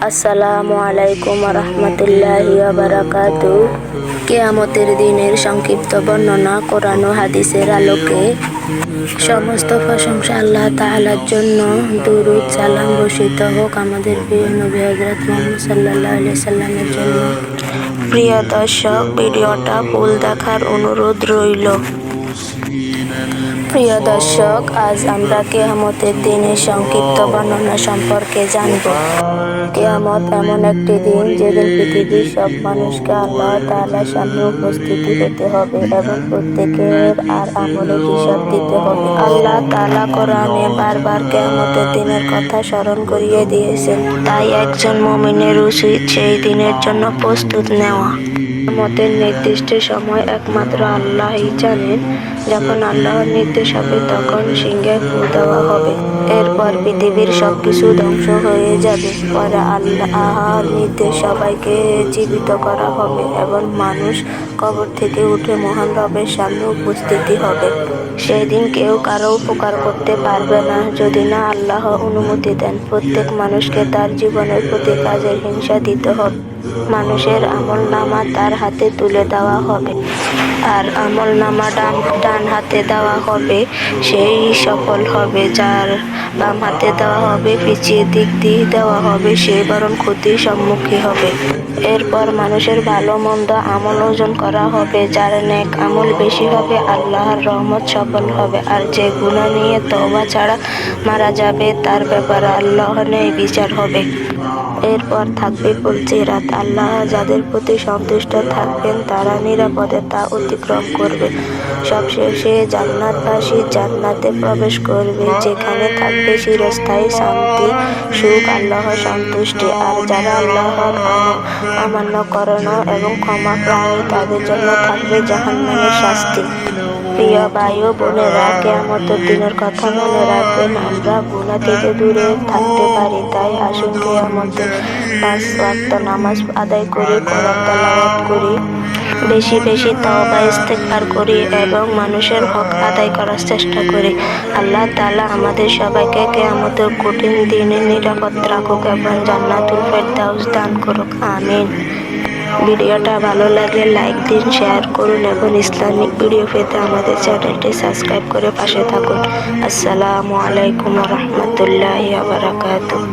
আসসালামু আলাইকুম রাহমাতুল্লাহি ওয়া বারাকাতুহু। কিয়ামতের দিনের সংক্ষিপ্ত বর্ণনা কোরআন ও হাদিসের আলোকে। সমস্ত প্রশংসা আল্লাহ তাআলার জন্য। দুরূদ সালাম বর্ষিত হোক আমাদের প্রিয় নবী হযরত মুহাম্মদ সাল্লাল্লাহু আলাইহি সাল্লামের জন্য। প্রিয় দর্শক, ভিডিওটা ফুল দেখার অনুরোধ রইল। প্রিয় দর্শক, আজ আমরা কিয়ামতের দিনের সংক্ষিপ্ত বর্ণনা সম্পর্কে জানব। কিয়ামত এমন একটি দিন যেদিন পৃথিবীর সব মানুষকে আল্লাহ তাআলার সামনে উপস্থিত হতে হবে এবং প্রত্যেকের আর আমলের হিসাব দিতে হবে। আল্লাহ তাআলা কোরআনে বারবার কিয়ামতের দিনের কথা স্মরণ করিয়ে দিয়েছেন, তাই একজন মুমিনের উচিত সেই দিনের জন্য প্রস্তুত নেওয়া। কিয়ামতের নির্দিষ্ট সময় একমাত্র আল্লাহই জানেন। যখন আল্লাহর নির্দেশ হবে তখন সিংহে ফু দেওয়া হবে। এরপর পৃথিবীর সবকিছু ধ্বংস হয়ে যাবে। পরে আল্লাহর নির্দেশ সবাইকে জীবিত করা হবে এবং মানুষ কবর থেকে উঠে মহান রবের সামনে উপস্থিত হবে। সেদিন কেউ কারো উপকার করতে পারবে না যদি না আল্লাহ অনুমতি দেন। প্রত্যেক মানুষকে তার জীবনের প্রতি কাজের হিসাব দিতে হবে। মানুষের আমলনামা তার হাতে তুলে দেওয়া হবে, আর আমলনামা ডান হাতে দেওয়া হবে, সেই সফল হবে। যার বাম হাতে দেওয়া হবে, পিছিয়ে দিক দিয়ে দেওয়া হবে, সে বরং ক্ষতির সম্মুখীন হবে। এরপর মানুষের ভালো মন্দ আমল ওজন করা হবে। যার নেক আমল বেশি হবে আল্লাহর রহমত সফল হবে, আর যে গুনাহ নিয়ে তওবা ছাড়া মারা যাবে তার ব্যাপারে আল্লাহর ন্যায় বিচার হবে। এরপর থাকবে ফুলসিরাত। আল্লাহ যাদের প্রতি সন্তুষ্ট থাকবেন তারা নিরাপদে তা অতিক্রম করবে। সবশেষে জান্নাতবাসী জান্নাতে প্রবেশ করবে, যেখানে থাকবে চিরস্থায়ী শান্তি, সুখ, আল্লাহর সন্তুষ্টি। আর যারা আল্লাহর অমান্য করণ এবং ক্ষমা প্রাণী তাদের জন্য থাকবে জাহান্নামের শাস্তি। প্রিয় ভাই ও বোনেরা, কিয়ামতের দিনের কথা মনে রাখবেন। আমরা গুনাহ থেকে দূরে থাকতে পারি, তাই আসুন কিয়ামতে 5 ওয়াক্ত নামাজ আদায় করি, কোরআন তেলাওয়াত করি, বেশি বেশি তওবা ইস্তেগফার করি এবং মানুষের হক আদায় করার চেষ্টা করি। আল্লাহ তাআলা আমাদের সবাইকে কিয়ামতের কঠিন দিনে নিরাপদ রাখুক এবং জান্নাতুল ফেরদাউস দান করুক। আমিন। ভিডিওটা ভালো লাগলে লাইক দিন, শেয়ার করুন এবং ইসলামিক ভিডিও পেতে আমাদের চ্যানেলটি সাবস্ক্রাইব করে পাশে থাকুন। আসসালামু আলাইকুম রাহমাতুল্লাহি ওয়া বারাকাতুহু।